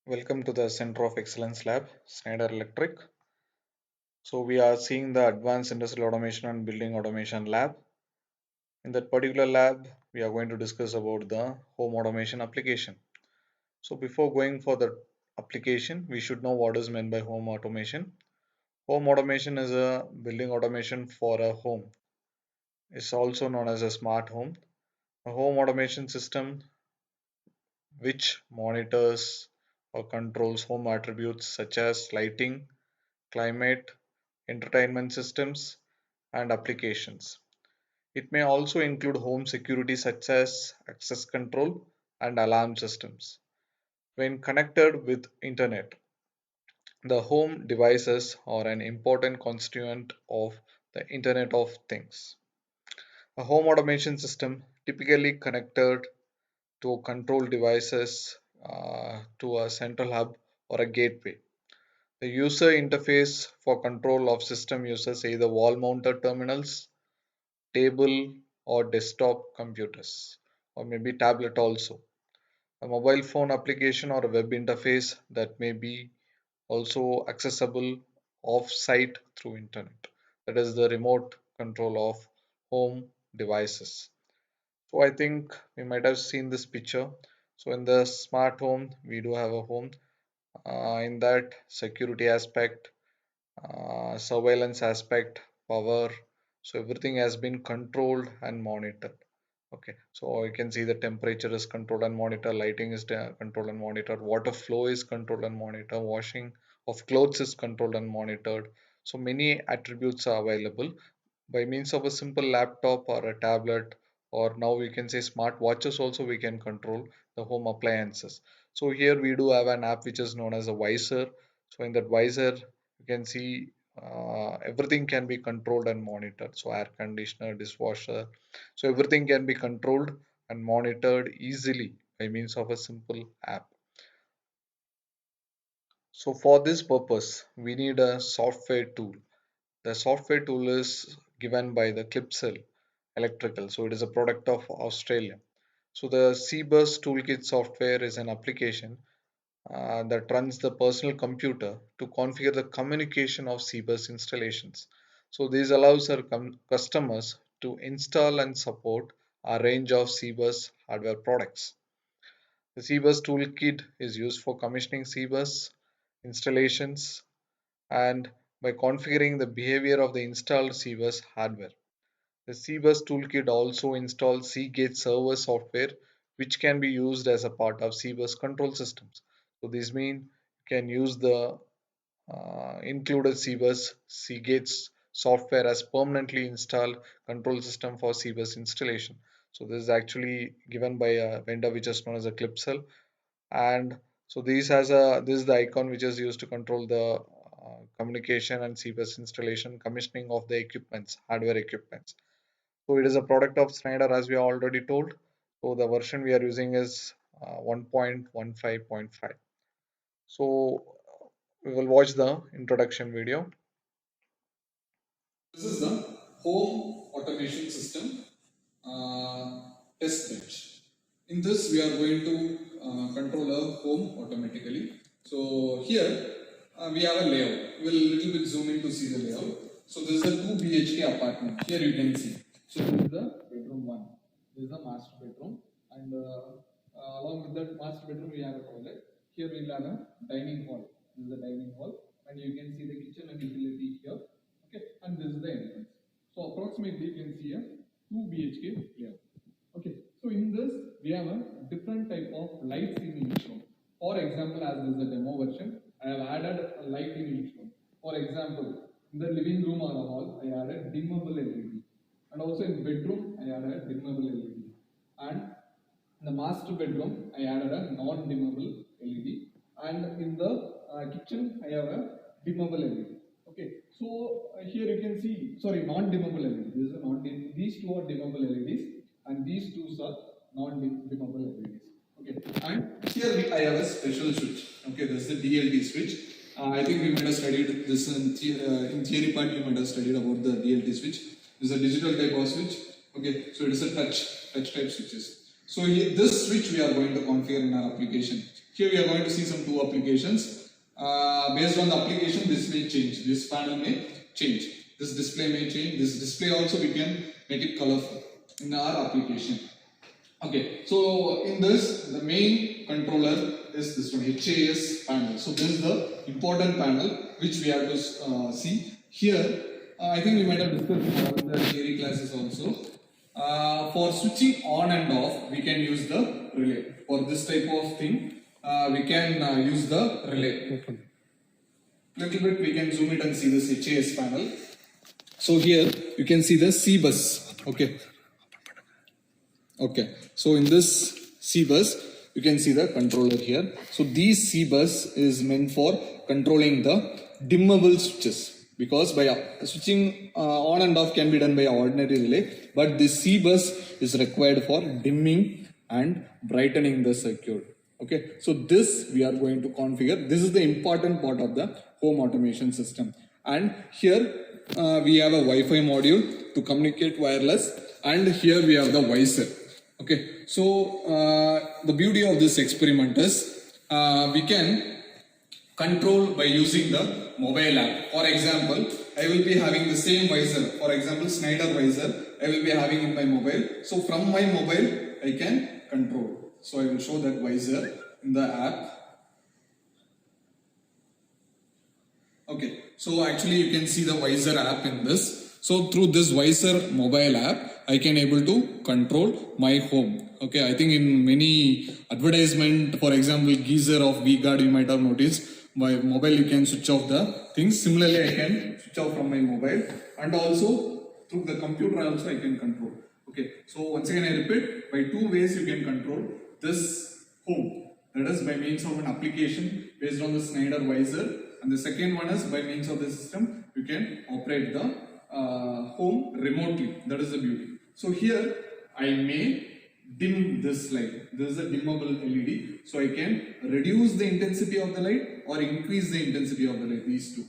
Welcome to the Center of Excellence Lab, Schneider Electric. So we are seeing the Advanced Industrial Automation and Building Automation Lab. In that particular lab, we are going to discuss about the home automation application. So before going for the application, we should know what is meant by home automation. Home automation is a building automation for a home. It's also known as a smart home. A home automation system which monitors or controls home attributes such as lighting, climate, entertainment systems, and applications. It may also include home security such as access control and alarm systems. When connected with internet, the home devices are an important constituent of the Internet of Things. A home automation system typically connected to control devices to a central hub or a gateway. The user interface for control of system uses either wall mounted terminals, table, or desktop computers, or maybe tablet also. A mobile phone application or a web interface that may be also accessible off site through internet. That is the remote control of home devices. So I think we might have seen this picture. So in the smart home, we do have a home. In that security aspect, surveillance aspect, power. So everything has been controlled and monitored. Okay, so you can see the temperature is controlled and monitored, lighting is controlled and monitored, water flow is controlled and monitored, washing of clothes is controlled and monitored. So many attributes are available by means of a simple laptop or a tablet, or now we can say smart watches also we can control the home appliances. So here we do have an app which is known as a visor. So in that visor you can see everything can be controlled and monitored. So air conditioner, dishwasher, so everything can be controlled and monitored easily by means of a simple app. So for this purpose we need a software tool. The software tool is given by the Clipsal Electrical. So it is a product of Australia. So the CBus Toolkit software is an application that runs the personal computer to configure the communication of CBus installations. So this allows our customers to install and support a range of CBus hardware products. The CBus Toolkit is used for commissioning CBus installations and by configuring the behavior of the installed CBus hardware. The CBus Toolkit also installs Seagate server software, which can be used as a part of CBus control systems. So this means you can use the included CBus Seagate's software as permanently installed control system for CBus installation. So this is actually given by a vendor which is known as a Clipsal, and so this is the icon which is used to control the communication and CBus installation, commissioning of the equipments, hardware equipments. So it is a product of Schneider as we are already told. So the version we are using is 1.15.5. So we will watch the introduction video. This is the home automation system test bench. In this, we are going to control a home automatically. So here we have a layout. We'll little bit zoom in to see the layout. So this is a 2 BHK apartment. Here you can see. So this is the bedroom one. This is the master bedroom, and along with that master bedroom, we have a toilet. Here we'll have a dining hall. This is the dining hall, and you can see the kitchen and utility here. Okay, and this is the entrance. So approximately you can see a 2 BHK layout. Okay, so in this we have a different type of lights in each room. For example, as this is a demo version, I have added a light in each room. For example, in the living room or the hall, I added dimmable LED, and also in bedroom I added dimmable LED, and in the master bedroom I added a non-dimmable LED, and in the kitchen I have a dimmable LED. Okay, so here you can see, sorry, non-dimmable LED. This is a these two are dimmable LEDs, and these two are non-dimmable LEDs. Okay, and here I have a special switch. Okay, this is the DLT switch. I think we might have studied this in theory part. You might have studied about the DLT switch. This is a digital type of switch. Okay, so it is a touch type switches. So here, this switch we are going to configure in our application. Here we are going to see some two applications. Based on the application, this may change. This panel may change. This display may change. This display also we can make it colorful in our application. Okay, so in this, the main controller is this one, HAS panel. So this is the important panel which we have to see. Here, I think we might have discussed in the theory classes also. For switching on and off, we can use the relay. For this type of thing, we can use the relay. Little bit we can zoom it and see this HAS panel. So here you can see the C bus. Okay. Okay, so in this C bus, you can see the controller here. So these C bus is meant for controlling the dimmable switches, because by switching on and off can be done by ordinary relay, but this C bus is required for dimming and brightening the circuit. Okay, so this we are going to configure. This is the important part of the home automation system. And here we have a Wi-Fi module to communicate wireless, and here we have the visor. Okay, so the beauty of this experiment is we can control by using the mobile app. For example, I will be having the same visor. For example, Schneider visor, I will be having in my mobile. So from my mobile, I can control. So I will show that visor in the app. Okay, so actually you can see the visor app in this. So through this visor mobile app, I can able to control my home. Okay, I think in many advertisement, for example, geyser of V-Guard, you might have noticed, by mobile you can switch off the things. Similarly, I can switch off from my mobile, and also through the computer also I can control. Okay, so once again I repeat, by two ways you can control this home. That is by means of an application based on the Schneider visor, and the second one is by means of the system you can operate the home remotely. That is the beauty. So here I may dim this light. This is a dimmable LED, so I can reduce the intensity of the light or increase the intensity of the light. These two.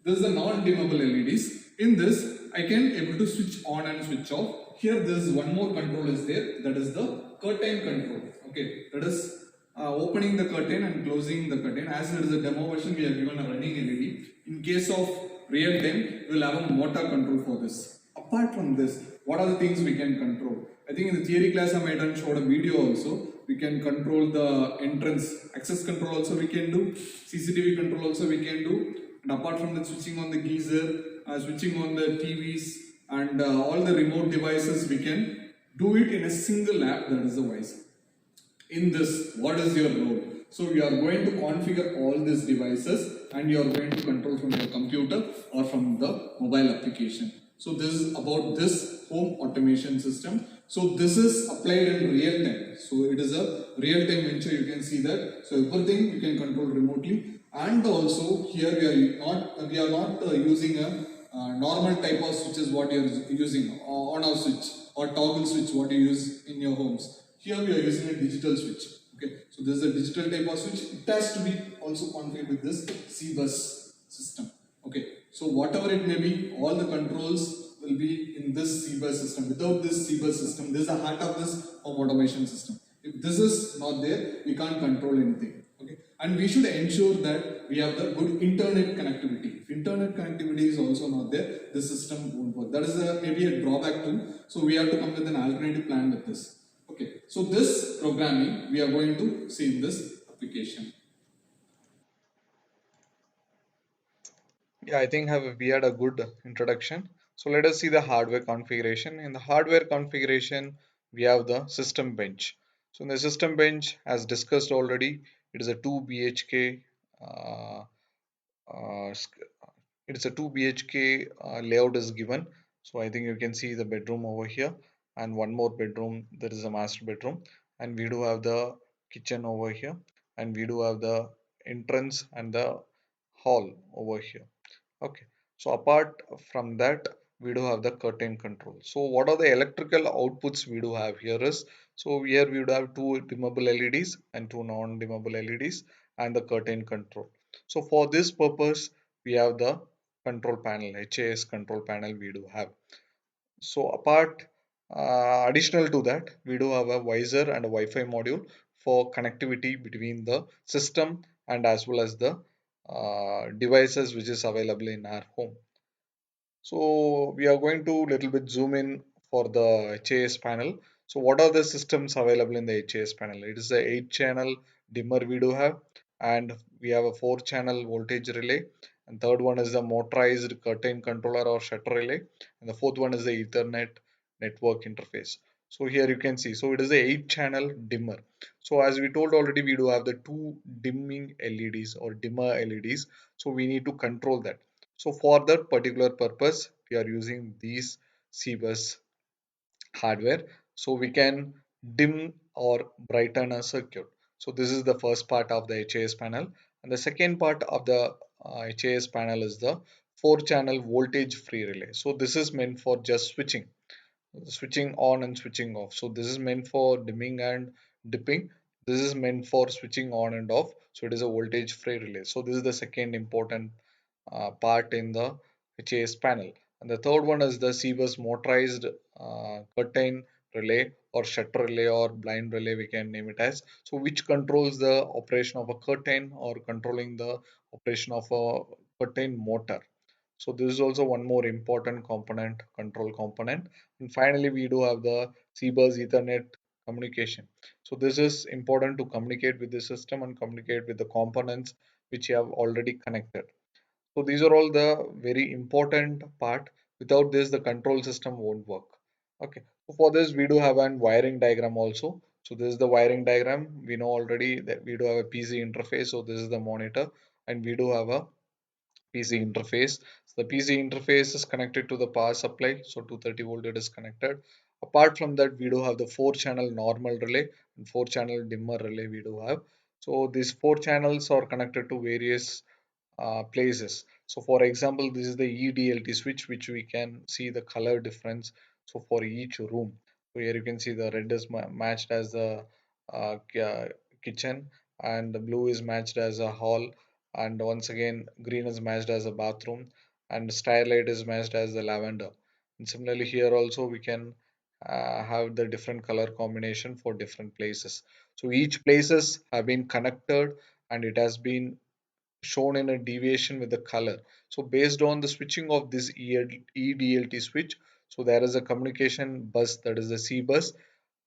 This is the non-dimmable LEDs. In this, I can able to switch on and switch off. Here, there is one more control is there. That is the curtain control. Okay, that is opening the curtain and closing the curtain. As it is a demo version, we have given a running LED. In case of real time, we will have a motor control for this. Apart from this, what are the things we can control? I think in the theory class I might have showed a video also. We can control the entrance, access control also we can do, CCTV control also we can do, and apart from that, switching on the geyser, switching on the TVs, and all the remote devices, we can do it in a single app, that is the visor. In this, what is your role? So you are going to configure all these devices, and you are going to control from your computer or from the mobile application. So this is about this home automation system. So this is applied in real time. So it is a real time venture. You can see that. So everything you can control remotely. And also here we are not using a normal type of switches what you are using, on off switch or toggle switch what you use in your homes. Here we are using a digital switch. Okay, so this is a digital type of switch. It has to be also configured with this C bus system. Okay, so whatever it may be, all the controls will be in this C bus system. Without this C bus system, this is the heart of this home automation system. If this is not there, we can't control anything. Okay, and we should ensure that we have the good internet connectivity. If internet connectivity is also not there, the system won't work. That is maybe a drawback too. So we have to come with an alternative plan with this. Okay, so this programming we are going to see in this application. Yeah, I think we had a good introduction. So let us see the hardware configuration. In the hardware configuration, we have the system bench. So in the system bench, as discussed already, it is a 2 BHK. Uh, it is a 2 BHK layout is given. So I think you can see the bedroom over here, and one more bedroom. There is a master bedroom, and we do have the kitchen over here, and we do have the entrance and the hall over here. Okay, so apart from that, we do have the curtain control. So what are the electrical outputs we do have here is, so here we would have two dimmable LEDs and two non-dimmable LEDs and the curtain control. So for this purpose, we have the control panel, HAS control panel we do have. So apart, additional to that, we do have a visor and a Wi-Fi module for connectivity between the system and as well as the devices which is available in our home. So we are going to little bit zoom in for the HAS panel. So what are the systems available in the HAS panel? It is a 8-channel dimmer we do have, and we have a 4-channel voltage relay, and third one is the motorized curtain controller or shutter relay, and the fourth one is the Ethernet network interface. So here you can see, so it is a 8-channel dimmer. So as we told already, we do have the two dimming LEDs or dimmer LEDs. So we need to control that. So for that particular purpose, we are using these CBus hardware. So we can dim or brighten a circuit. So this is the first part of the HAS panel. And the second part of the HAS panel is the 4-channel voltage free relay. So this is meant for just switching on and switching off. So this is meant for dimming and dipping. This is meant for switching on and off. So it is a voltage free relay. So this is the second important part in the HAS panel. And the third one is the CBus motorized curtain relay or shutter relay or blind relay, we can name it as. So which controls the operation of a curtain or controlling the operation of a curtain motor. So this is also one more important component, control component. And finally, we do have the CBus Ethernet communication. So this is important to communicate with the system and communicate with the components which you have already connected. So these are all the very important part. Without this, the control system won't work. Okay. So for this, we do have an wiring diagram also. So this is the wiring diagram. We know already that we do have a PC interface. So this is the monitor, and we do have a PC interface. So the PC interface is connected to the power supply. So 230 volt it is connected. Apart from that, we do have the 4-channel normal relay and 4-channel dimmer relay we do have. So these 4 channels are connected to various places. So for example, this is the EDLT switch, which we can see the color difference. So for each room, so here you can see the red is matched as the kitchen, and the blue is matched as a hall, and once again green is matched as a bathroom, and starlight is matched as the lavender. And similarly here also we can have the different color combination for different places. So each places have been connected and it has been shown in a deviation with the color. So based on the switching of this EDLT switch, so there is a communication bus, that is the C bus.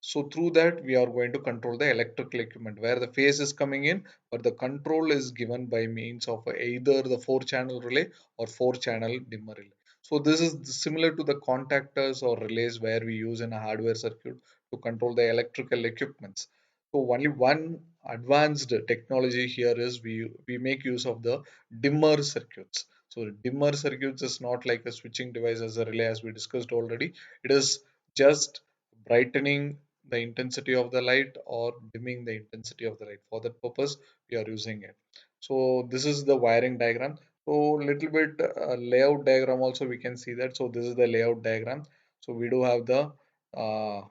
So through that we are going to control the electrical equipment where the phase is coming in, but the control is given by means of either the 4-channel relay or 4-channel dimmer relay. So this is similar to the contactors or relays where we use in a hardware circuit to control the electrical equipments. So only one advanced technology here is we make use of the dimmer circuits. So dimmer circuits is not like a switching device as a relay as we discussed already. It is just brightening the intensity of the light or dimming the intensity of the light. For that purpose, we are using it. So this is the wiring diagram. So little bit layout diagram also we can see that. So this is the layout diagram. So we do have the uh,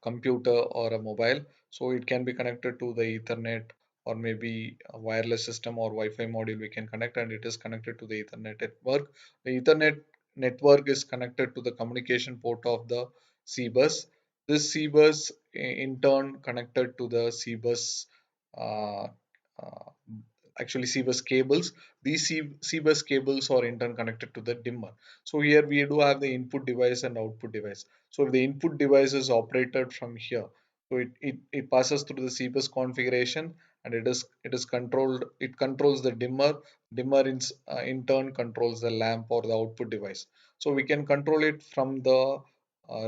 computer or a mobile. So it can be connected to the Ethernet or maybe a wireless system or Wi-Fi module we can connect, and it is connected to the Ethernet network. The Ethernet network is connected to the communication port of the CBus. This CBus in turn connected to the CBus uh, uh, actually CBus cables. These CBus cables are in turn connected to the dimmer. So here we do have the input device and output device. So if the input device is operated from here, so it passes through the CBus configuration and it is controlled. It controls the dimmer. Dimmer in turn controls the lamp or the output device. So we can control it from the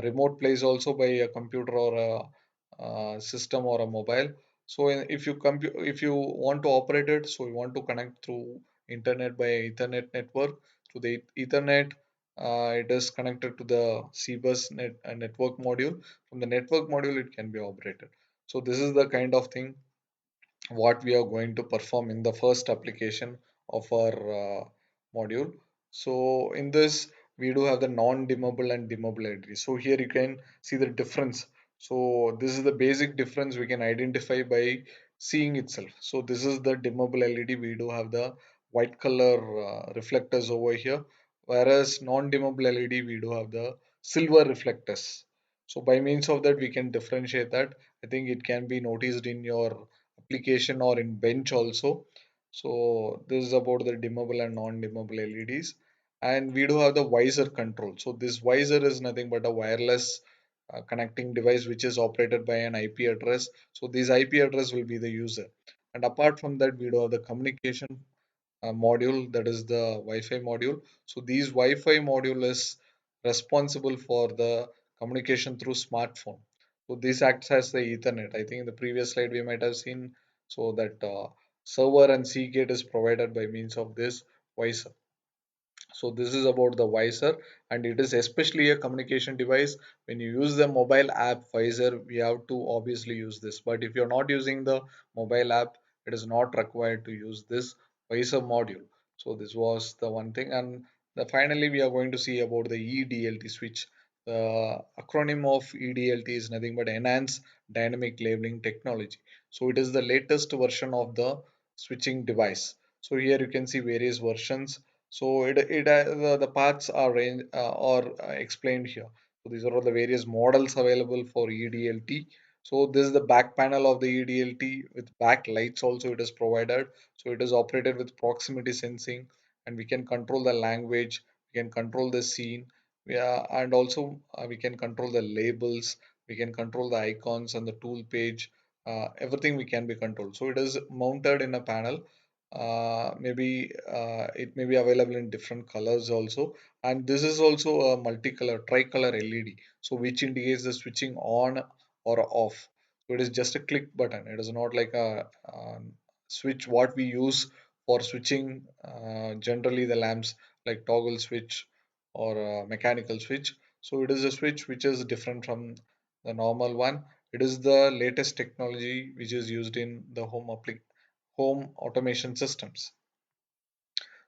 remote place also by a computer or a system or a mobile. So if you want to operate it, so you want to connect through internet by Ethernet network to the Ethernet. It is connected to the CBus network module. From the network module, it can be operated. So this is the kind of thing what we are going to perform in the first application of our module. So in this, we do have the non-dimmable and dimmable LED. So here you can see the difference. So this is the basic difference we can identify by seeing itself. So this is the dimmable LED. We do have the white color reflectors over here, whereas non-dimmable LED we do have the silver reflectors. So by means of that, we can differentiate that. I think it can be noticed in your application or in bench also. So this is about the dimmable and non-dimmable LEDs. And we do have the visor control. So this visor is nothing but a wireless connecting device which is operated by an IP address. So this IP address will be the user. And apart from that, we do have the communication module, that is the Wi-Fi module. So these Wi-Fi module is responsible for the communication through smartphone. So this acts as the Ethernet. I think in the previous slide we might have seen so that server and Seagate is provided by means of this Wi-Fi. So this is about the visor, and it is especially a communication device. When you use the mobile app visor, we have to obviously use this. But if you're not using the mobile app, it is not required to use this visor module. So this was the one thing. And finally, we are going to see about the EDLT switch. The acronym of EDLT is nothing but Enhanced Dynamic Labeling Technology. So it is the latest version of the switching device. So here you can see various versions. So the parts are explained here. So these are all the various models available for EDLT. So this is the back panel of the EDLT with back lights also it is provided. So it is operated with proximity sensing, and we can control the language, we can control the scene, and also we can control the labels, we can control the icons and the tool page. Everything we can be controlled. So it is mounted in a panel. Maybe it may be available in different colors also, and this is also a multicolor tricolor LED, so which indicates the switching on or off. So it is just a click button, it is not like a switch what we use for switching generally the lamps, like toggle switch or a mechanical switch. So it is a switch which is different from the normal one. It is the latest technology which is used in the home automation systems.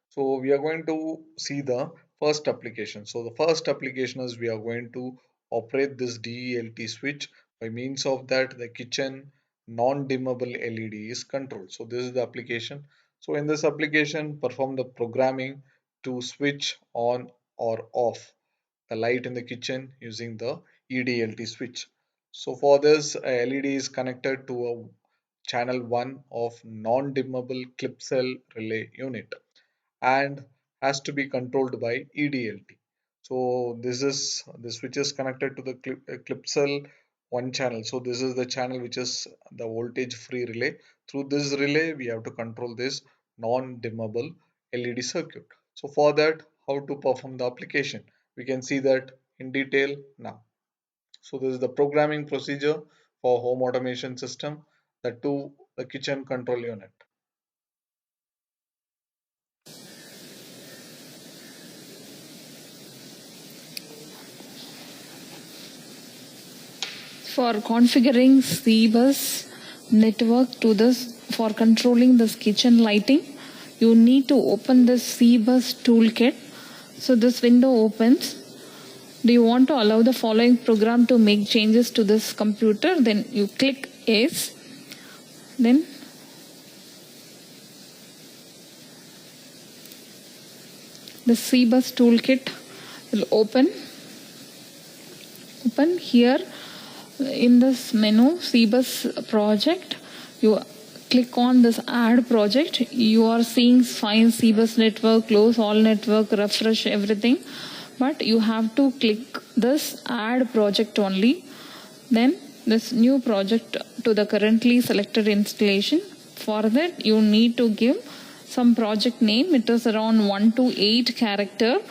So we are going to see the first application. So the first application is we are going to operate this DELT switch. By means of that, the kitchen non-dimmable LED is controlled. So this is the application. So in this application, perform the programming to switch on or off the light in the kitchen using the EDLT switch. So for this, a LED is connected to a channel 1 of non-dimmable clip cell relay unit and has to be controlled by EDLT. So the switch is connected to the clip cell one channel. So this is the channel which is the voltage free relay. Through this relay, we have to control this non-dimmable LED circuit. So for that, how to perform the application? We can see that in detail now. So this is the programming procedure for home automation system, the kitchen control unit. For configuring CBus network to this, for controlling this kitchen lighting, you need to open this CBus toolkit. So this window opens. Do you want to allow the following program to make changes to this computer? Then you click yes. Then the CBus toolkit will open here. In this menu, CBus project, you click on this add project. You are seeing find CBus network, close all network, refresh everything. But you have to click this add project only. Then this new project to the currently selected installation. For that, you need to give some project name. It is around 1 to 8 character.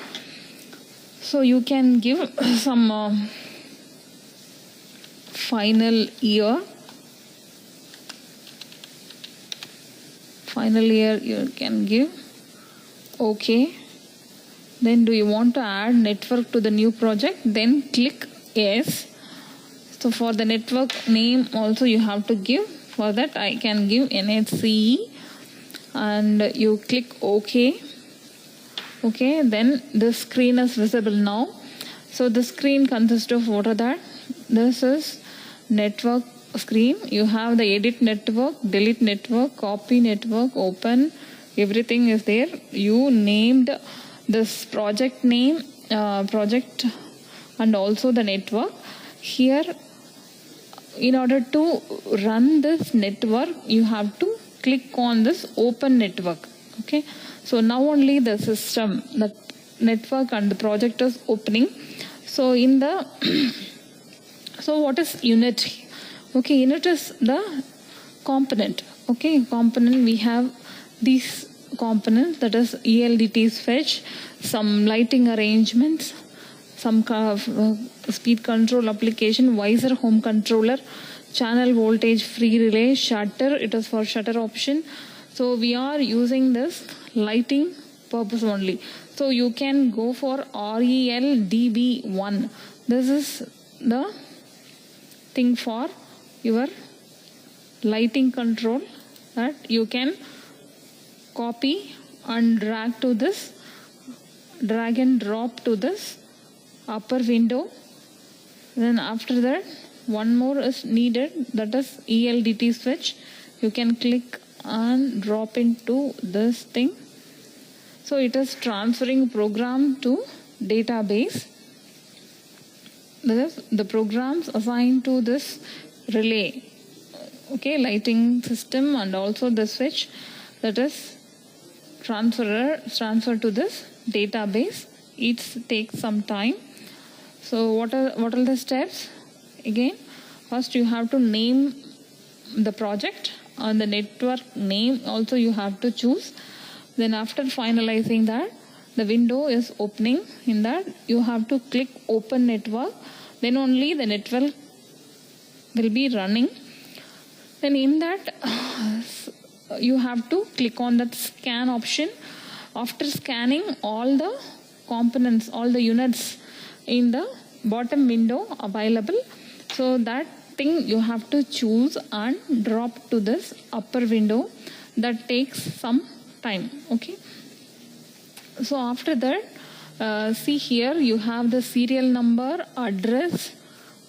So you can give some final year you can give okay. Then do you want to add network to the new project? Then click yes. So for the network name also you have to give. For that I can give NHCE and you click OK. Then the screen is visible now. So the screen consists of what are that? This is network screen. You have the edit network, delete network, copy network, open, everything is there. You named this project name, project and also the network. here, in order to run this network, you have to click on this open network. Okay, so now only the system, the network and the project is opening. So in the so what is unit? Okay, unit is the component. Okay, component, we have these components, that is ELDT switch, some lighting arrangements, some speed control application, visor home controller, channel voltage free relay, shutter, it is for shutter option. So we are using this lighting purpose only. So you can go for RELDB1. This is the thing for your lighting control, that you can copy and drag to this, drag and drop to this upper window. Then after that, one more is needed, that is ELDT switch. You can click and drop into this thing. So it is transferring program to database. This is the programs assigned to this relay. Okay, lighting system and also the switch, that is transfer to this database. It takes some time. So what are the steps? Again, first you have to name the project, and the network name also you have to choose. Then after finalizing that, the window is opening. In that, you have to click open network. Then only the network will be running. Then in that, you have to click on that scan option. After scanning all the components, all the units in the bottom window available, so that thing you have to choose and drop to this upper window. That takes some time. Okay, so after that, see here you have the serial number, address,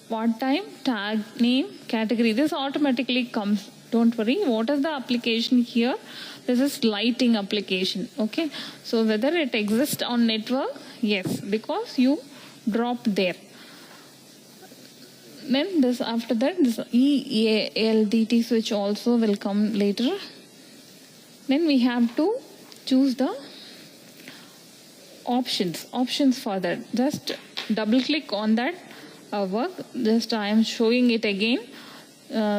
part time, tag name, category. This automatically comes, don't worry. What is the application here? This is lighting application. Okay, so whether it exists on network, yes, because you dropped there. Then this, after that, this ELDT switch also will come later. Then we have to choose the options for that. Just double click on that work. Just I am showing it again.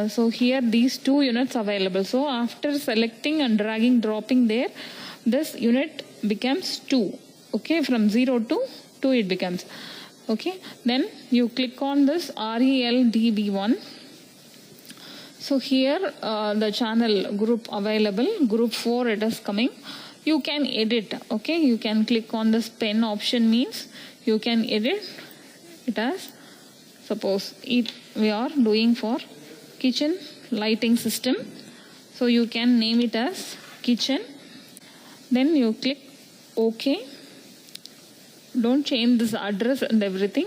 So here these two units available. So after selecting and dragging, dropping there, this unit becomes 2. Okay, from 0 to 2 it becomes. Okay, then you click on this RELDB1. So here the channel group available, group 4 it is coming. You can edit. Okay, you can click on this pen option, means you can edit it as, suppose we are doing for kitchen lighting system. So you can name it as kitchen. Then you click OK. Don't change this address and everything.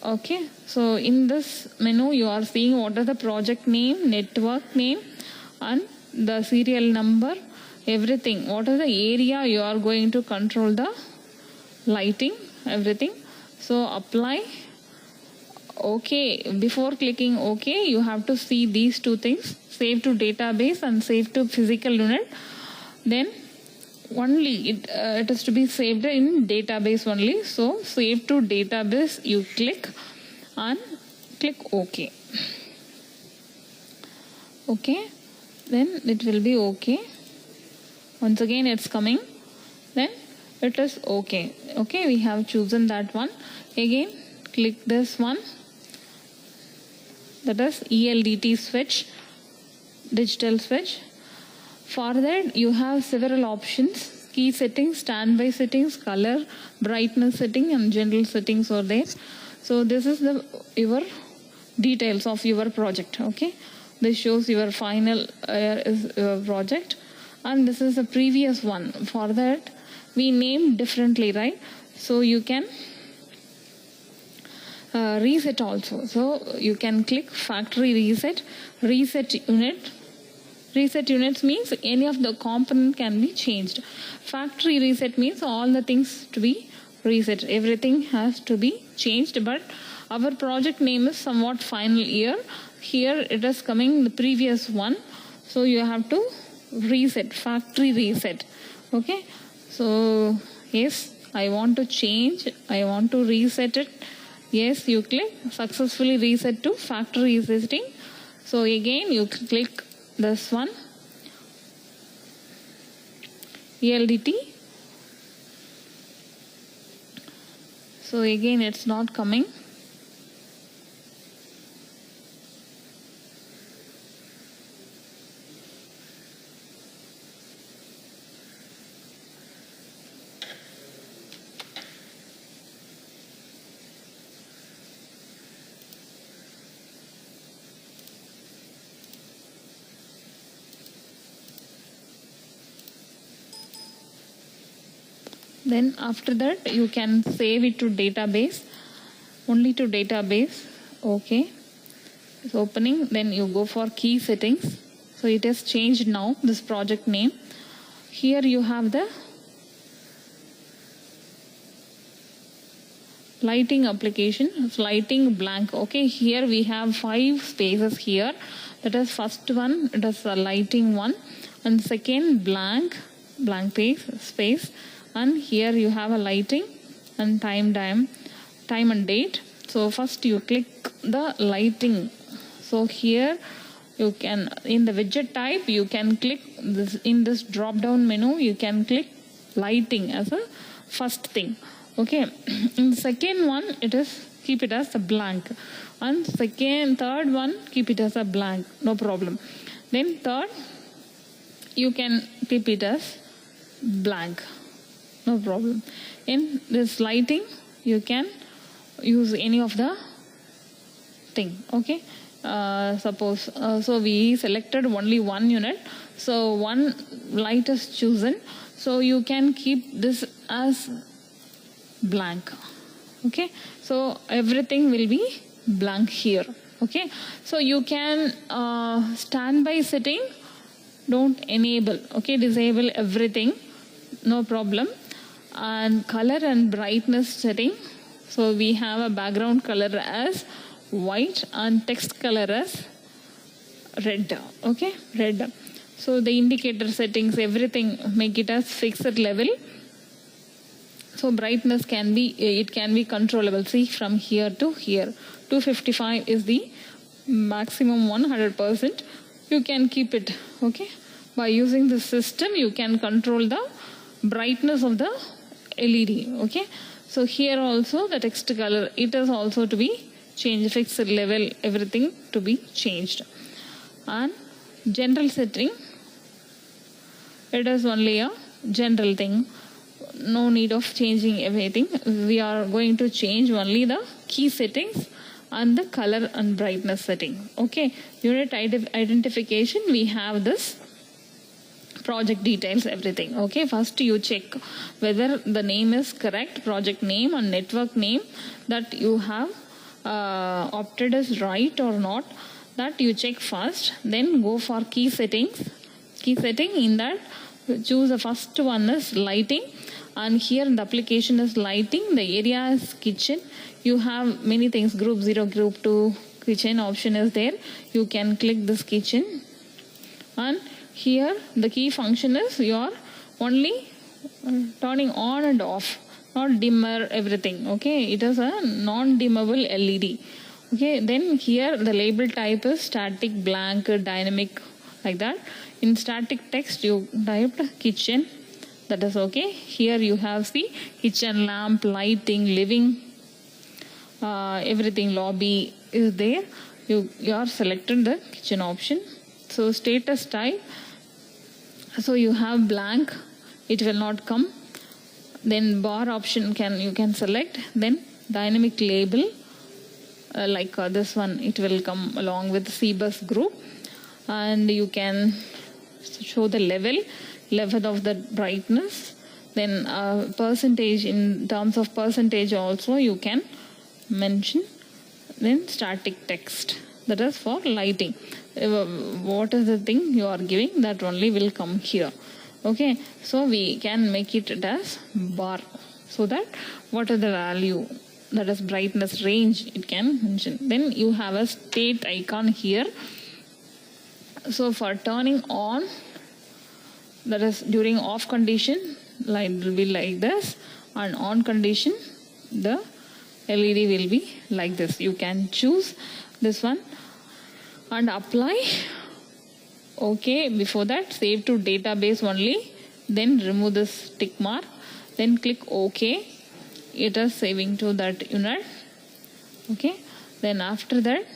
Okay, so in this menu you are seeing what is the project name, network name, and the serial number, everything. What is the area you are going to control the lighting, everything. So apply. Okay, before clicking OK, you have to see these two things: save to database and save to physical unit. Then only it is to be saved in database only. So save to database, you click and click OK. Okay, then it will be OK. Once again it's coming, then it is OK. Okay, we have chosen that one. Again click this one, that is ELDT switch, digital switch. For that you have several options: key settings, standby settings, color, brightness setting, and general settings are there. So this is your details of your project. Okay, this shows your final project, and this is the previous one. For that we name differently, right? So you can reset also. So you can click factory reset, reset unit. Reset units means any of the component can be changed. Factory reset means all the things to be reset. Everything has to be changed, but our project name is somewhat final year. Here it is coming the previous one, so you have to reset, factory reset. Okay, so yes, I want to change, I want to reset it. Yes, you click successfully reset to factory resetting. So again you click this one, ELDT. So again it's not coming. Then after that you can save it to database, only to database. Okay, it's opening. Then you go for key settings. So it has changed now, this project name. Here you have the lighting application. It's lighting blank. Okay, here we have 5 spaces here. That is first one, it is the lighting one, and second blank space. And here you have a lighting and time and date. So first you click the lighting. So here you can, in the widget type, you can click this, in this drop down menu you can click lighting as a first thing. Okay, in the second one it is keep it as a blank, and third one keep it as a blank, no problem. Then third you can keep it as blank, no problem. In this lighting you can use any of the thing. Okay, suppose so we selected only one unit, so one light is chosen, so you can keep this as blank. Okay, so everything will be blank here. Okay, so you can standby setting don't enable. Okay, disable everything, no problem. And color and brightness setting, so we have a background color as white and text color as red. Okay, red. So the indicator settings, everything make it as fixed level. So brightness can be controllable. See, from here to here, 255 is the maximum 100%. You can keep it. Okay, by using the system you can control the brightness of the LED. Okay, so here also the text color, it is also to be changed, fixed level, everything to be changed. And general setting, it is only a general thing, no need of changing everything. We are going to change only the key settings and the color and brightness setting. Okay, unit identification, we have this project details, everything. Okay, first you check whether the name is correct, project name and network name that you have opted as right or not, that you check first. Then go for key settings. Key setting, in that choose the first one is lighting, and here the application is lighting, the area is kitchen. You have many things, group 0, group 2, kitchen option is there. You can click this kitchen, and here the key function is you are only turning on and off, not dimmer everything. Okay, it is a non-dimmable LED. Okay, then here the label type is static, blank, dynamic, like that. In static text you typed kitchen, that is okay. Here you have the kitchen lamp, lighting, living, everything, lobby is there. You are selected the kitchen option. So status type, so you have blank, it will not come. Then bar option you can select. Then dynamic label, like this one, it will come along with CBus group, and you can show the level of the brightness. Then percentage, in terms of percentage also you can mention. Then static text, that is for lighting. What is the thing you are giving, that only will come here. Okay, so we can make it as bar, so that what is the value that is brightness range it can mention. Then you have a state icon here. So for turning on, that is during off condition, light will be like this, and on condition the LED will be like this. You can choose this one and apply. Okay, before that save to database only, then remove this tick mark, then click OK. It is saving to that unit. Okay, then after that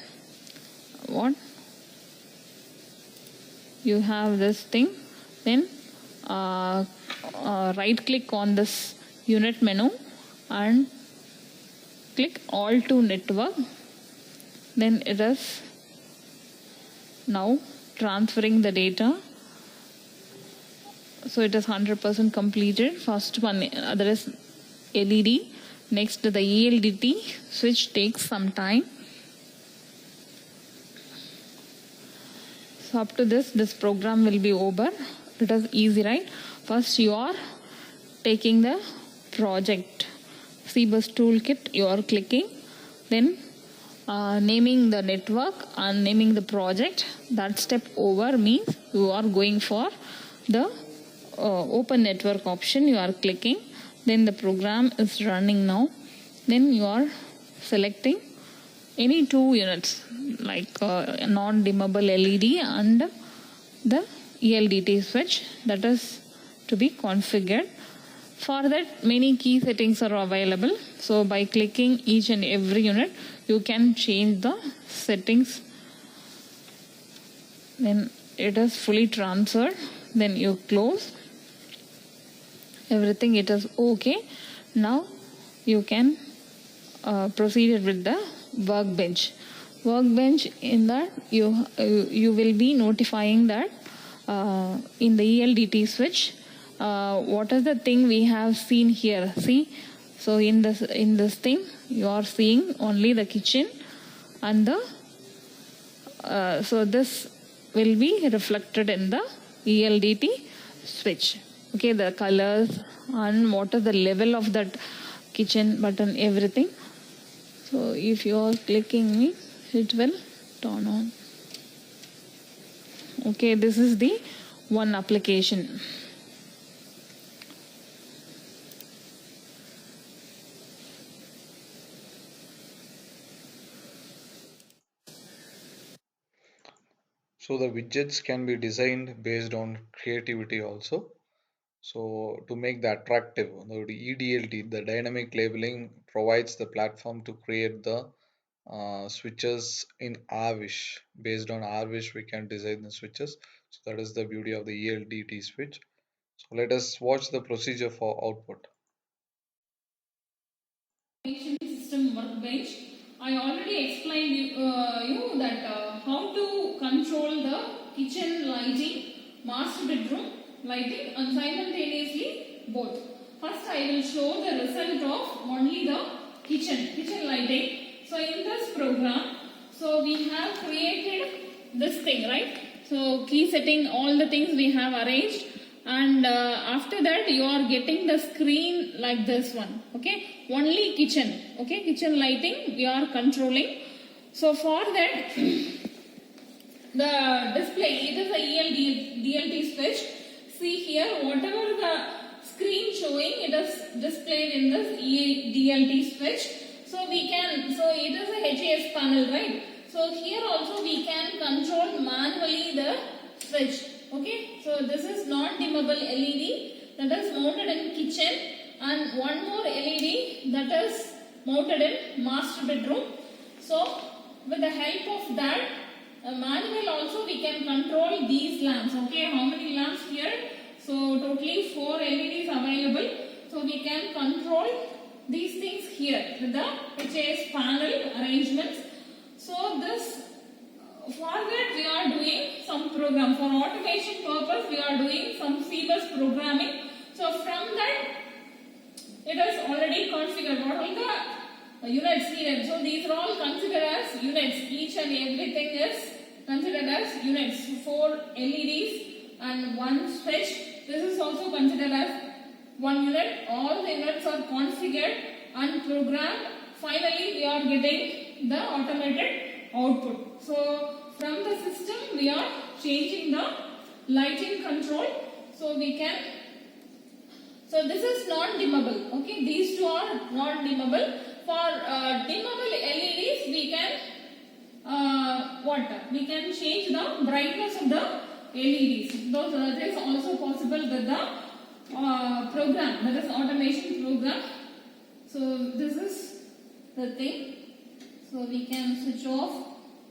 what you have this thing, then right click on this unit menu and click all to network. Then it is now transferring the data. So it is 100% completed. First one, there is LED. Next, the ELDT switch takes some time. So up to this program will be over. It is easy, right? First you are taking the project CBus toolkit, you are clicking, then naming the network and naming the project. That step over means you are going for the open network option. You are clicking, then the program is running now. Then you are selecting any two units like non-dimmable LED and the ELDT switch, that is to be configured. For that, many key settings are available. So by clicking each and every unit, you can change the settings. Then it is fully transferred. Then you close. Everything it is okay. Now you can proceed with the workbench. Workbench, in that you will be notifying that in the ELDT switch, what is the thing we have seen here. See, so in this thing you are seeing only the kitchen and the so this will be reflected in the ELDT switch. Okay, the colors and what is the level of that kitchen button, everything. So if you are clicking it will turn on. Okay, this is the one application. So the widgets can be designed based on creativity also. So to make the attractive, the EDLT, the dynamic labeling provides the platform to create the switches in RWish. Based on RWish, we can design the switches. So that is the beauty of the ELDT switch. So let us watch the procedure for output. System workbench. I already explained you that how to control the kitchen lighting, master bedroom lighting, and simultaneously both. First, I will show the result of only the kitchen lighting. So in this program, so we have created this thing, right? So key setting, all the things we have arranged, and after that you are getting the screen like this one. Okay, only kitchen. Okay, kitchen lighting we are controlling. So for that the display, it is a DLT switch. See here, whatever the screen showing, it is displayed in this DLT switch. So we can, so it is a HAS panel, right? So here also we can control manually the switch. Okay, so this is non-dimmable LED that is mounted in kitchen, and one more LED that is mounted in master bedroom. So with the help of that manual also we can control these lamps. Okay, how many lamps here? So totally 4 LEDs available. So we can control these things here with the HAS panel arrangements. So this, for that we are doing some program. For automation purpose we are doing some CBus programming. So from that it is already configured. What are the units needed? So these are all considered as units. Each and everything is considered as units. 4 LEDs and 1 switch. This is also considered as 1 unit. All the units are configured and programmed finally we are getting the automated output. So from the system we are changing the lighting control, so we can, so this is non-dimmable. Okay, these two are non-dimmable. For dimmable LEDs we can we can change the brightness of the LEDs. Those that is also possible with the program, that is automation program. So this is the thing. So we can switch off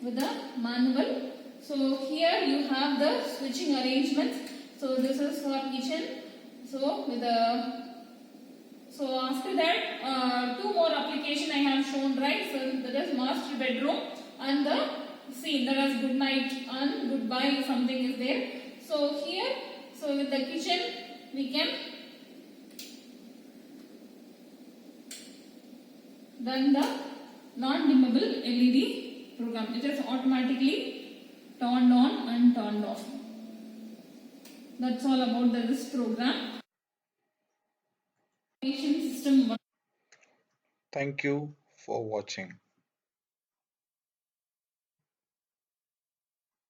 with the manual. So here you have the switching arrangements. So this is for kitchen. So with the, so after that two more application I have shown, right? So that is master bedroom and the scene, that is good night and goodbye, something is there. So here, so with the kitchen we can run the non-dimmable LED program. It is automatically turned on and turned off. That's all about this program. System. Thank you for watching.